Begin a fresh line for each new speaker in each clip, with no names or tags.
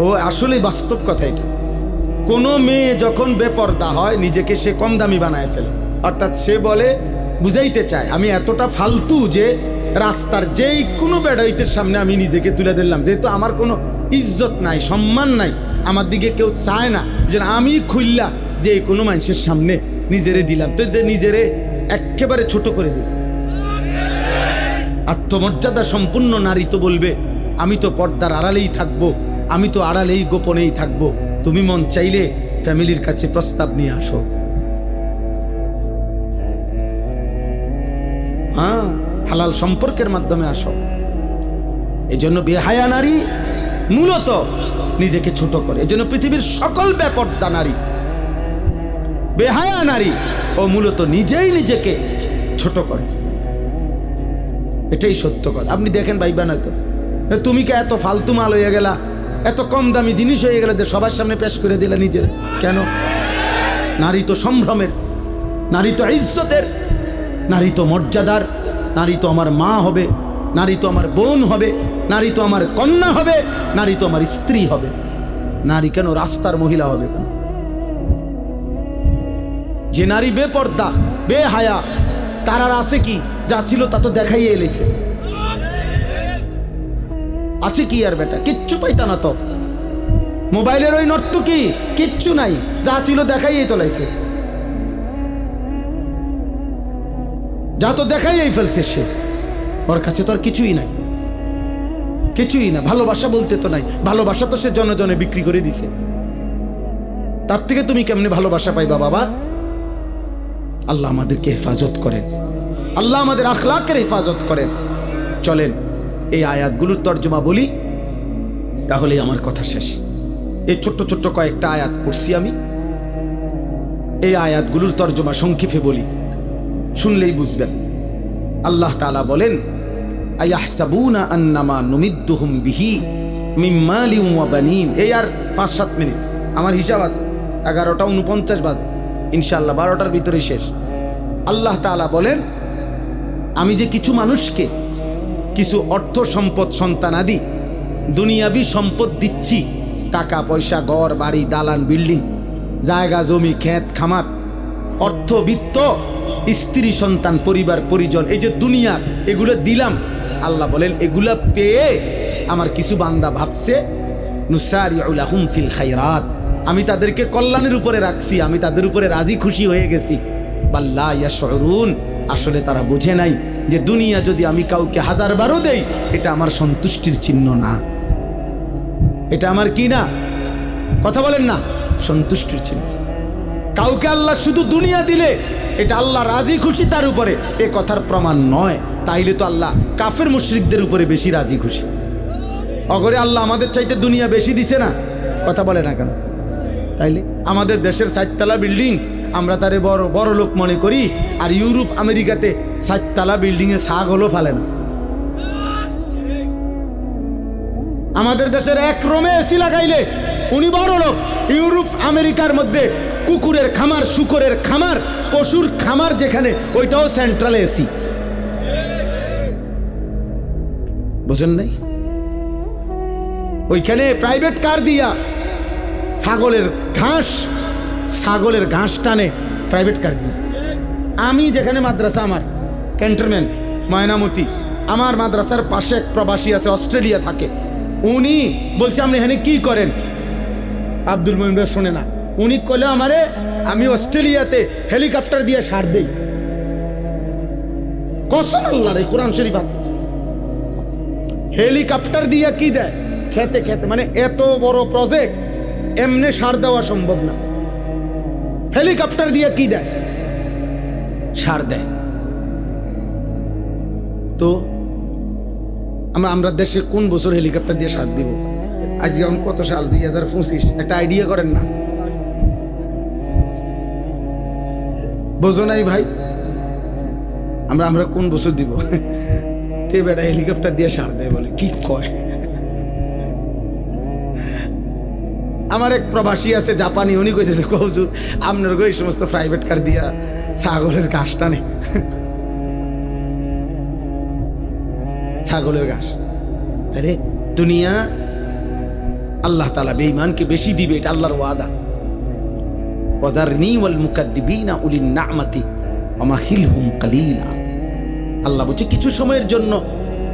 ও আসলে বাস্তব কথা এটা। কোনো মেয়ে যখন বেপর্দা হয় নিজেকে সে কম দামি বানায় ফেলে, অর্থাৎ সে বলে, বুঝাইতে চায় আমি এতটা ফালতু যে রাস্তার যেই কোনো বেড়াইতের সামনে আমি নিজেকে তুলে দিলাম, যেহেতু আমার কোনো ইজ্জত নাই, সম্মান নাই, আমার দিকে কেউ চায় না, যে আমি খুললা যে কোনো মানুষের সামনে নিজেরে দিলাম, তো নিজেরে একেবারে ছোট করে দিল। আত্মমর্যাদা সম্পূর্ণ নারী তো বলবে আমি তো পর্দার আড়ালেই থাকবো, আমি তো আড়ালেই গোপনেই থাকবো, তুমি মন চাইলে ফ্যামিলির কাছে প্রস্তাব নিয়ে আসো। হ্যাঁ, হালাল সম্পর্কের মাধ্যমে আসো। এজন্য বেহায়া নারী মূলত নিজেকে ছোট করে। এজন্য পৃথিবীর সকল বেপর্দা নারী, বেহায়া নারী ও মূলত নিজেই নিজেকে ছোট করে। এটাই সত্য কথা। আপনি দেখেন ভাইবা, নয়তো তুমি কে এত ফালতু মাল হয়ে গেলা, এত কম দামি জিনিস হয়ে গেল যে সবার সামনে পেশ করে দিলা নিজের। কেন? নারী তো সম্ভ্রমের, নারী তো ইজ্জতের, নারী তো মর্যাদার, নারী তো আমার মা হবে, নারী তো আমার বোন হবে, নারী তো আমার কন্যা হবে, নারী তো আমার স্ত্রী হবে। নারী কেন রাস্তার মহিলা হবে কেন? যে নারী বেপর্দা বেহায়া তার আর আছে কি? যা ছিল তা তো দেখাই এলেছে, আছে কি আর বেটা? কিচ্ছু পাইতা না তো। মোবাইলের ওই নর্তকী কিচ্ছু নাই, যা ছিল দেখাইই তোলাইছে, যা তো দেখাইই ফেলছে সে। ওর কাছে তো আর কিছুই নাই, কিছুই না। ভালোবাসা বলতে তো নাই, ভালোবাসা তো সে জনে জনে বিক্রি করে দিছে। তার থেকে তুমি কেমনে ভালোবাসা পাইবা বাবা? আল্লাহ আমাদেরকে হেফাজত করেন, আল্লাহ আমাদের আখলাকের হেফাজত করেন। চলেন এই আয়াতগুলোর তর্জমা বলি, তাহলে আমার কথা শেষ। এই ছোট্ট ছোট্ট কয়েকটা আয়াত পড়ছি আমি, এই আয়াতগুলোর তর্জমা সংক্ষেপে বলি, শুনলেই বুঝবেন। আল্লাহ তাআলা বলেন, আয়াহসাবুনা আন্নামা নুমিদ্দুহুম বিহি মিন মালিন ওয়া বানিন। এই আর 5-7 মিনিট, আমার হিসাব আছে 11:49 বাজে, ইনশাআল্লাহ 12টার ভিতরেই শেষ। আল্লাহ তাআলা বলেন, আমি যে কিছু মানুষকে কিছু অর্থ সম্পদ সন্তানাদি দুনিয়াবি সম্পদ দিচ্ছি, টাকা পয়সা, ঘর বাড়ি, দালান বিল্ডিং, জায়গা জমি, ক্ষেত খামার, অর্থ বিত্ত, স্ত্রী সন্তান, পরিবার পরিজন, এই যে দুনিয়ার এগুলো দিলাম। আল্লাহ বলেন এগুলা পেয়ে আমার কিছু বান্দা ভাবছে নুসারিউ লাহুম ফিল খায়রাত, আমি তাদেরকে কল্যাণের উপরে রাখছি, আমি তাদের উপরে রাজি খুশি হয়ে গেছি। বাল্লা ইয়াশউরুন, আসলে তারা বুঝে নাই যে দুনিয়া যদি আমি কাউকে 1000 বারও দেই, এটা আমার সন্তুষ্টির চিহ্ন না, এটা আমার কি না? কথা বলেন না, সন্তুষ্টির চিহ্ন। কাউকে আল্লাহ শুধু দুনিয়া দিলে এটা আল্লাহ রাজি খুশি তার উপরে, এ কথার প্রমাণ নয়। তাইলে তো আল্লাহ কাফের মুশরিকদের উপরে বেশি রাজি খুশি। অগরে আল্লাহ আমাদের চাইতে দুনিয়া বেশি দিছে না? কথা বলে না কেন? তাইলে আমাদের দেশের 4 তলা বিল্ডিং আমরা তারে বড় বড় লোক মনে করি, আর ইউরোপ আমেরিকাতে 4 তলা বিল্ডিংয়ে ছাগলও ফেলে না। আমাদের দেশের এক রুমে এসি লাগাইলে উনি বড় লোক, ইউরোপ আমেরিকার মধ্যে কুকুরের খামার, শুকরের খামার, পশুর খামার যেখানে, ওইটাও সেন্ট্রাল এসি। বুঝেন নাই? ওইখানে প্রাইভেট কার দিয়া ছাগলের ঘাস টানে প্রাইভেট কার দিয়ে। আমি যেখানে মাদ্রাসা, আমার ক্যান্টনমেন্ট ময়নামতি, আমার মাদ্রাসার পাশে এক প্রবাসী আছে, অস্ট্রেলিয়া থাকে। উনি বলছে আপনি এখানে কি করেন? আব্দুল মঈন ভাই শোনে না, উনি কইলে আমারে আমি অস্ট্রেলিয়াতে হেলিকপ্টার দিয়ে সার দেই। কসম আল্লাহর, কোরআন শরীফ আছে, হেলিকপ্টার দিয়ে কি দেয়? খেতে খেতে, মানে এত বড় প্রজেক্ট এমনি সার দেওয়া সম্ভব না, হেলিকপ্টার দিয়ে কি দেয়? সার দেয়। তো আমরা দেশে কোন বছর হেলিকপ্টার দিয়ে সার দিব? আজকে এখন কত সাল? 2025। একটা আইডিয়া করেন না? বোঝো নাই ভাই? আমরা কোন বছর দিব? তে বেটা হেলিকপ্টার দিয়ে সার দেয় বলে, কি কয়? আমার এক প্রবাসী আছে জাপানি, উনি কইতেছে হুজুর আপনার এই সমস্ত প্রাইভেট কার দিয়া ছাগলের ঘাস টানে। ছাগলের ঘাস। তাহলে দুনিয়া আল্লাহ তাআলা বেঈমানকে বেশি দিবে, এটা আল্লাহর ওয়াদা। ওয়াযারনি ওয়াল মুকাদ্দিবিনা উলিন নি'মাতি ওয়ামাহিলহুম কালিলা। আল্লাহ বলছে কিছু সময়ের জন্য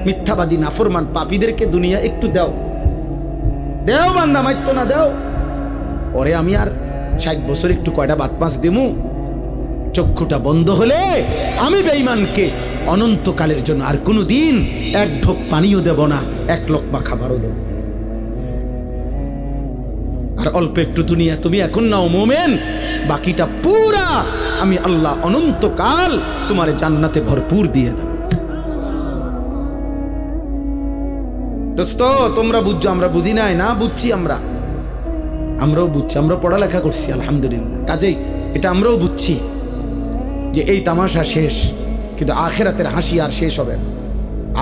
মিথ্যাবাদী নাফরমান পাপীদেরকে দুনিয়া একটু দাও, দেও বান্দা, মাইতো না, দাও। পরে আমি আর 60 বছর একটু কয়টা বাত মাস দেমু, চক্ষুটা বন্ধ হলে আমি বেঈমানকে অনন্তকালের জন্য আর কোনো দিন এক ঢোক পানিও দেব না, এক লোকমা খাবারও দেব। আর অল্প একটু দুনিয়া তুমি এখন নাও মোমেন, বাকিটা পুরা আমি আল্লাহ অনন্তকাল তোমার জান্নাতে ভরপুর দিয়ে দেব। দোস্ত তোমরা বুঝছো, আমরা বুঝি নাই না? বুঝছি, আমরাও বুঝছি, আমরা পড়ালেখা করছি আলহামদুলিল্লাহ। কাজেই এটা আমরাও বুঝছি যে এই তামাশা শেষ, কিন্তু আখিরাতের হাসি আর শেষ হবে না,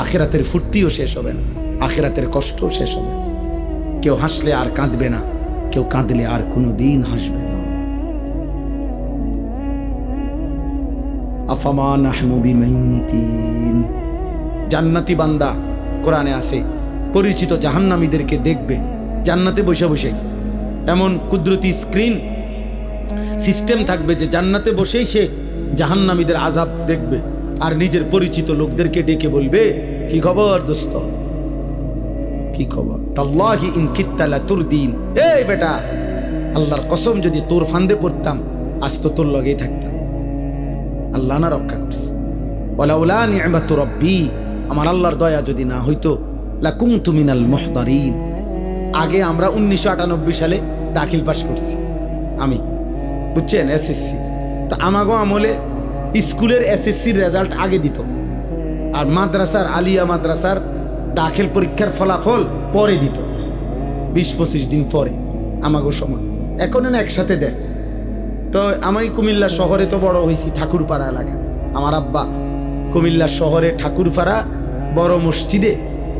আখিরাতের ফুর্তিও শেষ হবে না, আখিরাতের কষ্টও শেষ হবে না। কেউ হাসলে আর কাঁদবে না, কেউ কাঁদলে আর কোনো দিন হাসবে না। আফামা নাহনু বিমাইয়িতিন। জান্নাতি বান্দা কোরআনে আছে পরিচিত জাহান্নামীদেরকে দেখবে জান্নাতে বসে বসেই। এমন কুদরতি স্ক্রিন সিস্টেম থাকবে যে জান্নাতে বসেই সে জাহান্নামীদের আযাব দেখবে, আর নিজের পরিচিত লোকদেরকে ডেকে বলবে, কি খবর দোস্ত, কি খবর? তাল্লাহি ইন কিত্তা লাতুরদিন। এই বেটা, আল্লাহর কসম যদি তোর ফান্দে পড়তাম আজ তো তোর লগেই থাকতাম। আল্লাহ না রক্ষা করছে। ওয়ালাউলা নি'মাতু রাব্বি, আমার আল্লাহর দয়া যদি না হইতো, লাকুনতু মিনাল মুহদারিন। আগে আমরা 1998 সালে দাখিল পাস করছি আমি, বুঝছেন, এসএসসি। তো আমাগো আমলে স্কুলের এসএসসির রেজাল্ট আগে দিত, আর মাদ্রাসার, আলিয়া মাদ্রাসার দাখিল পরীক্ষার ফলাফল পরে দিত, 20-25 দিন পরে আমাগো সময়। এখন না একসাথে দেয়। তো আমি কুমিল্লা শহরে তো বড় হয়েছি, ঠাকুরপাড়া এলাকা। আমার আব্বা কুমিল্লা শহরে ঠাকুরপাড়া বড় মসজিদে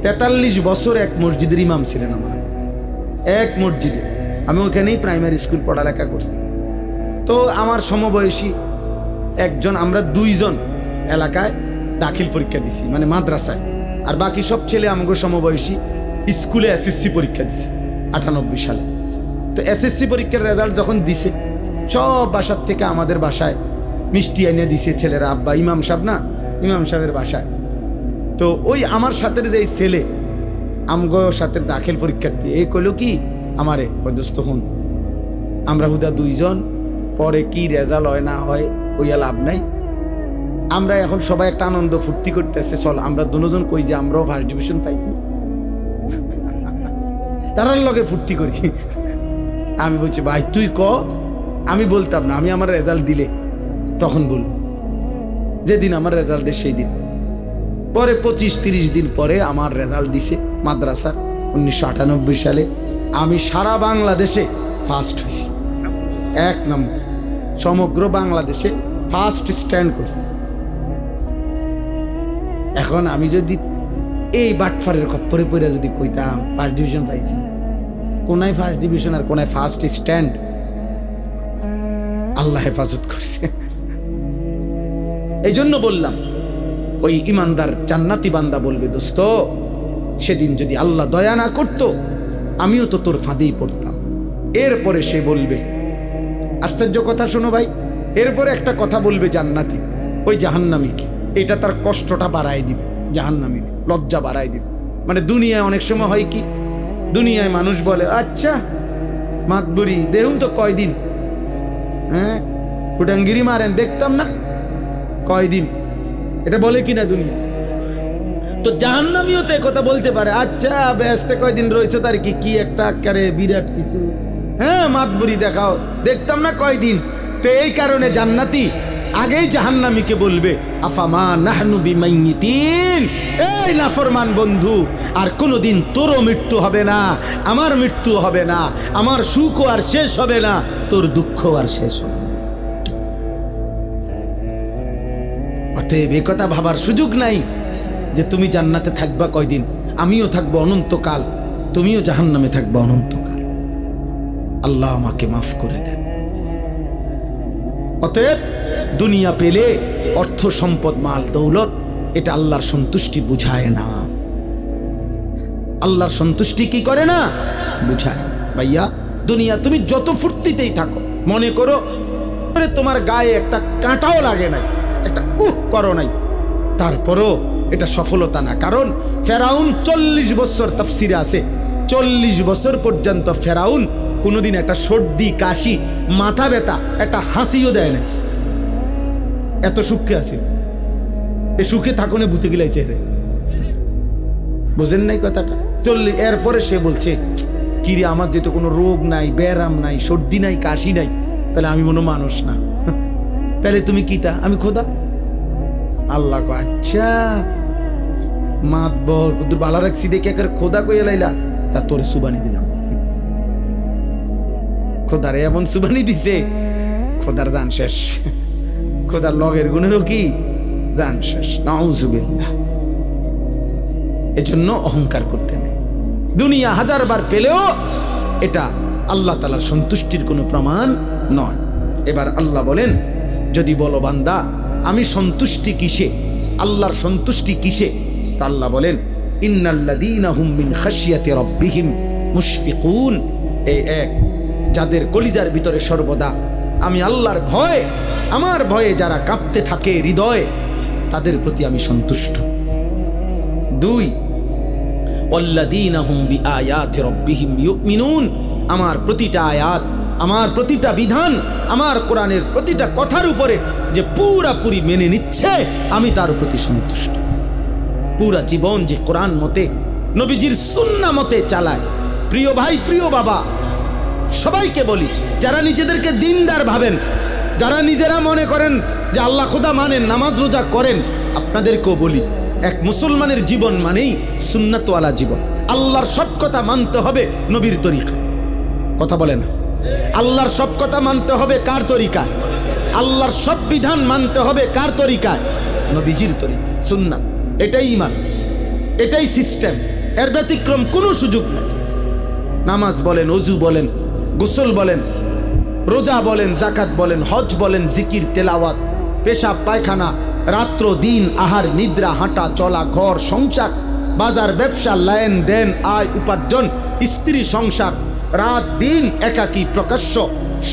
43 বছর এক মসজিদের ইমাম ছিলেন। আমার এক মসজিদে, আমি ওইখানেই প্রাইমারি স্কুল পড়ালেখা করছি। তো আমার সমবয়সী একজন, আমরা 2 জন এলাকায় দাখিল পরীক্ষা দিছি, মানে মাদ্রাসায়, আর বাকি সব ছেলে আমাকে সমবয়সী স্কুলে এসএসসি পরীক্ষা দিছে 98 সালে। তো এসএসসি পরীক্ষার রেজাল্ট যখন দিছে, সব বাসার থেকে আমাদের বাসায় মিষ্টি এনে দিছে ছেলেরা। আব্বা ইমাম সাহেব না, ইমাম সাহেবের বাসায়। তো ওই আমার সাথে যে ছেলে, আমগো সাথে দাখিল পরীক্ষার্থী, এই কইল কি আমারে, ওই দোস্ত হুন, আমরা হুদা 2 জন, পরে কি রেজাল্ট হয় না হয় ওইয়া লাভ নাই, আমরা এখন সবাই একটা আনন্দ ফুর্তি করতেছে, চল আমরা দুজন কই যে আমরাও ফার্স্ট ডিভিশন পাইছি, তারার লগে ফুর্তি করি। আমি বলছি ভাই তুই ক, আমি বলতাম না, আমি আমার রেজাল্ট দিলে তখন বলব, যেদিন আমার রেজাল্ট দেয় সেই দিন। পরে 25-30 দিন পরে আমার রেজাল্ট দিছে মাদ্রাসার 1998 সালে। আমি সারা বাংলাদেশে ফার্স্ট হয়েছি, 1 নম্বর, সমগ্র বাংলাদেশে ফার্স্ট স্ট্যান্ড করছি। এখন আমি যদি এই বাটফারের খপ্পরে পড়ে যদি কইতাম ফার্স্ট ডিভিশন পাইছি, কোনায় ফার্স্ট ডিভিশন আর কোনায় ফার্স্ট স্ট্যান্ড, আল্লাহ হেফাজত করছে। এই জন্য বললাম, ওই ইমানদার জান্নাতি বান্দা বলবে, দোস্ত সেদিন যদি আল্লাহ দয়া না করতো আমিও তো তোর ফাঁদেই পড়তাম। এরপরে সে বলবে, আশ্চর্য কথা শোনো ভাই, এরপরে একটা কথা বলবে জান্নাতি ওই জাহান্নামীকে, এটা তার কষ্টটা বাড়ায় দিবে, জাহান্নামীর লজ্জা বাড়ায় দিবে। মানে দুনিয়ায় অনেক সময় হয় কি, দুনিয়ায় মানুষ বলে, আচ্ছা মাতবুরি দেখুন তো কয়দিন, হ্যাঁ ফুটাঙ্গিরি মারেন দেখতাম না কয়দিন, এটা বলে কিনা দুনিয়া। তো জাহান্নামীও তো কথা বলতে পারে, আচ্ছা ব্যস্তে কয়দিন রয়েছে তার কি একটা আকারে বিরাট কিছু, হ্যাঁ মাতবুরি দেখাও দেখতাম না কয়দিন। তো এই কারণে জান্নাতি আগেই জাহান্নামীকে বলবে, আফামা নাহনু বিমাইয়িতিন, এই নাফরমান বন্ধু, আর কোনোদিন তোরও মৃত্যু হবে না, আমার মৃত্যু হবে না, আমার সুখও আর শেষ হবে না, তোর দুঃখ আর শেষ হবে না। অতএব এ কথা ভাবার সুযোগ নাই যে তুমি জান্নাতে থাকবা কয়দিন, আমিও থাকবো অনন্তকাল, তুমিও জাহান্নামে থাকবা অনন্তকাল। আল্লাহ আমাকে মাফ করে দেন। অতএব দুনিয়া পেলে অর্থ সম্পদ মাল দৌলত এটা আল্লাহর সন্তুষ্টি বুঝায় না। আল্লাহর সন্তুষ্টি কি করে না বুঝায়। ভাইয়া দুনিয়া তুমি যত ফুর্তিতেই থাকো, মনে করো তোমার গায়ে একটা কাঁটাও লাগে নাই, একটা করো নাই, তারপরও এটা সফলতা না। কারণ ফেরাউন 40 বছর, তাফসিরে আছে 40 বছর পর্যন্ত ফেরাউন কোনোদিন একটা সর্দি কাশি মাথা ব্যথা একটা হাসিও দেয় না। এত সুখে আছে, এ সুখে থাকুনে ভূতে গিলাইছে রে, বুঝেন নাই কথাটা? 40 এরপরে সে বলছে কিরে আমার যেহেতু কোনো রোগ নাই, ব্যারাম নাই, সর্দি নাই, কাশি নাই, তাহলে আমি কোনো মানুষ না। তাহলে তুমি কি তা? আমি খোদা। আল্লাহ কো আচ্ছা মাতবর কুদুর বালা রাখছি দেখে একের খোদা কইয়া লাইলা, তা তোরে সুবানি দিলাম। খোদারে এমন সুবানি দিছে, খোদার জান শেষ, খোদার লগের গুণেরও কি জান শেষ। নাউজুবিল্লাহ। এজন্য অহংকার করতে নেই। দুনিয়া 1000 বার পেলেও এটা আল্লাহ তাআলার সন্তুষ্টির কোনো প্রমাণ নয়। এবার আল্লাহ বলেন, যদি বলো বান্দা আমি সন্তুষ্টি কিসে, আল্লাহর সন্তুষ্টি কিসে, তা আল্লাহ বলেন ইন্নাল্লাযীনা হুম মিন খাশিয়াতি রাব্বিহিম মুশফিকুন। এই এক যাদের কলিজার ভিতরে সর্বদা আমি আল্লাহর ভয়, আমার ভয়ে যারা কাঁপতে থাকে হৃদয়ে, তাদের প্রতি আমি সন্তুষ্ট। 2 ওয়াল্লাযীনা হুম বিআয়াতি রাব্বিহিম ইউমিনুন। আমার প্রতিটা আয়াত, আমার প্রতিটা বিধান, আমার কোরআনের প্রতিটা কথার উপরে যে পুরাপুরি মেনে নিচ্ছে, আমি তার প্রতি সন্তুষ্ট। পুরা জীবন যে কোরআন মতে নবীজির সুন্নাহ মতে চালায়। প্রিয় ভাই, প্রিয় বাবা, সবাইকে বলি, যারা নিজেদেরকে দিনদার ভাবেন, যারা নিজেরা মনে করেন যে আল্লাহ খোদা মানেন, নামাজ রোজা করেন, আপনাদেরকেও বলি, এক মুসলমানের জীবন মানেই সুন্নাতওয়ালা জীবন। আল্লাহর সব কথা মানতে হবে নবীর তরিকায়। কথা বলে না? আল্লাহর সব কথা মানতে হবে কার তরিকায়? আল্লাহর সব বিধান মানতে হবে কার তরিকায়? নবীজির তরিকা, সুন্নাত। এটাই ঈমান, এটাই সিস্টেম, এর ব্যতিক্রম কোনো সুযোগ নেই। নামাজ বলেন, ওযু বলেন, গোসল বলেন, রোজা বলেন, যাকাত বলেন, হজ বলেন, জিকির, তেলাওয়াত, পেশাব পায়খানা, রাত্র দিন, আহার নিদ্রা, হাঁটা চলা, ঘর সংসার, বাজার ব্যবসা, লেন দেন, আয় উপার্জন, স্ত্রী সংসার, রাত দিন, একাকী প্রকাশ্য,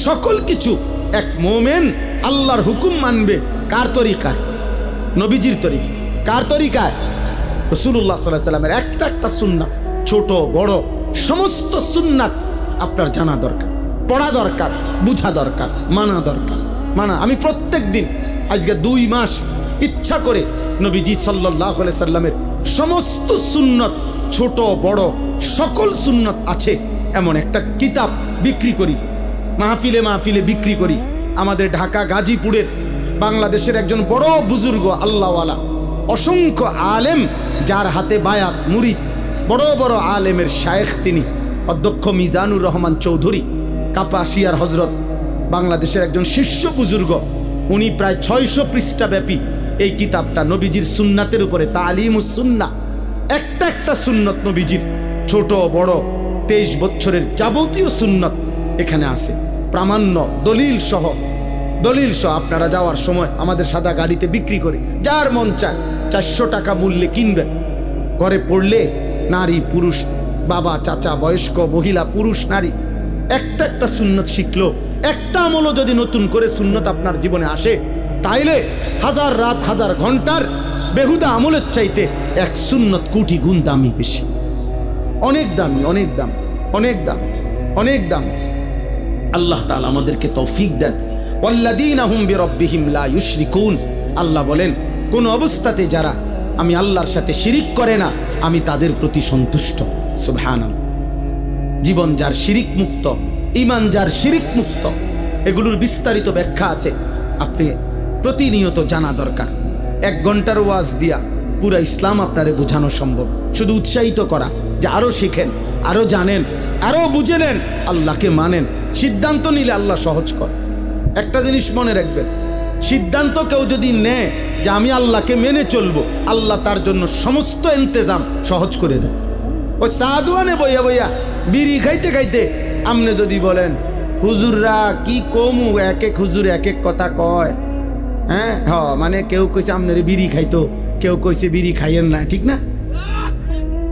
সকল কিছু এক মোমেন আল্লাহর হুকুম মানবে কার তরিকায়? নবীজির তরিকা। কার তরিকায়? রাসূলুল্লাহ সাল্লাল্লাহু আলাইহি ওয়াসাল্লামের একটা একটা সুন্নাত, ছোট বড় সমস্ত সুন্নাত আপনার জানা দরকার, পড়া দরকার, বুঝা দরকার, মানা দরকার। আমি প্রত্যেক দিন আজকে 2 মাস ইচ্ছা করে নবীজি সাল্লাল্লাহু আলাইহি সাল্লামের সমস্ত সুন্নত, ছোট বড় সকল সুন্নত আছে এমন একটা কিতাব বিক্রি করি, মাহফিলে মাহফিলে বিক্রি করি। আমাদের ঢাকা গাজীপুরের বাংলাদেশের একজন বড় বুজুর্গ আল্লাহওয়ালা, অসংখ্য আলেম, যার হাতে বায়াত মুরিদ, বড় বড় আলেমের শায়েখ, তিনি অধ্যক্ষ মিজানুর রহমান চৌধুরী, কাপাসিয়ার হজরত, বাংলাদেশের একজন শীর্ষ বুজুর্গ। উনি প্রায় 600 পৃষ্ঠা ব্যাপী এই কিতাবটা নবীজির সুন্নাতের উপরে, তালিমুস সুন্নাহ, একটা একটা সুন্নত নবীজির, ছোট বড় 23 বছরের যাবতীয় সুন্নত এখানে আছে, প্রামাণ্য দলিল সহ। আপনারা যাওয়ার সময় আমাদের সাদা গাড়িতে বিক্রি করি, যার মন চায় 400 টাকা মূল্যে কিনবেন। ঘরে পড়লে নারী পুরুষ, বাবা চাচা, বয়স্ক মহিলা, পুরুষ নারী, একটা একটা সুন্নত শিখলো, একটা আমলও যদি নতুন করে সুন্নত আপনার জীবনে আসে, তাইলে 1000 রাত 1000 ঘন্টার বেহুদা আমলের চাইতে এক সুন্নত কোটি গুণ দামি বেশি। অনেক দামি, অনেক দাম, অনেক দাম, অনেক দাম। আল্লাহ তাআলা আমাদেরকে তৌফিক দেন। ওয়াল্লাযীনা হুম বিরাব্বিহিম লা ইউশরিকুন। আল্লাহ বলেন, কোন অবস্থাতে যারা আমি আল্লাহর সাথে শিরিক করে না, আমি তাদের প্রতি সন্তুষ্ট। সুবহানাল্লাহ। জীবন যার শিরিক মুক্ত, ঈমান যার শিরিক মুক্ত, এগুলোর বিস্তারিত ব্যাখ্যা আছে, আপনি প্রতিনিয়ত জানা দরকার। 1 ঘন্টার ওয়াজ দিয়া পুরা ইসলাম আপনারে বোঝানো সম্ভব। শুধু উৎসাহিত করা যে আরো শিখেন, আরো জানেন, আরো বুঝে নেন, আল্লাহকে মানেন। সিদ্ধান্ত নিলে আল্লাহ সহজ করে। একটা জিনিস মনে রাখবেন, সিদ্ধান্ত কেউ যদি নেয় যে আমি আল্লাহকে মেনে চলবো, আল্লাহ তার জন্য সমস্ত ইন্তজাম সহজ করে দেয়। ওই সাধুয়ানে বইয়া বইয়া বিড়ি খাইতে খাইতে আমনে যদি বলেন হুজুররা কি কমু, এক এক হুজুর এক এক কথা কয়, মানে কেউ কইছে আমনের বিড়ি খাইতো, কেউ কইছে বিড়ি খাইয়েন না, ঠিক না?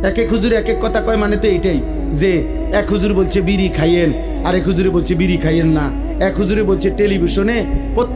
এক এক হুজুর এক এক কথা কয়, মানে তো এইটাই যে এক হুজুর বলছে বিড়ি খাইয়েন, আরেক হুজুরে বলছে বিড়ি খাইয়েন না, এক হুজুরে বলছে টেলিভিশনে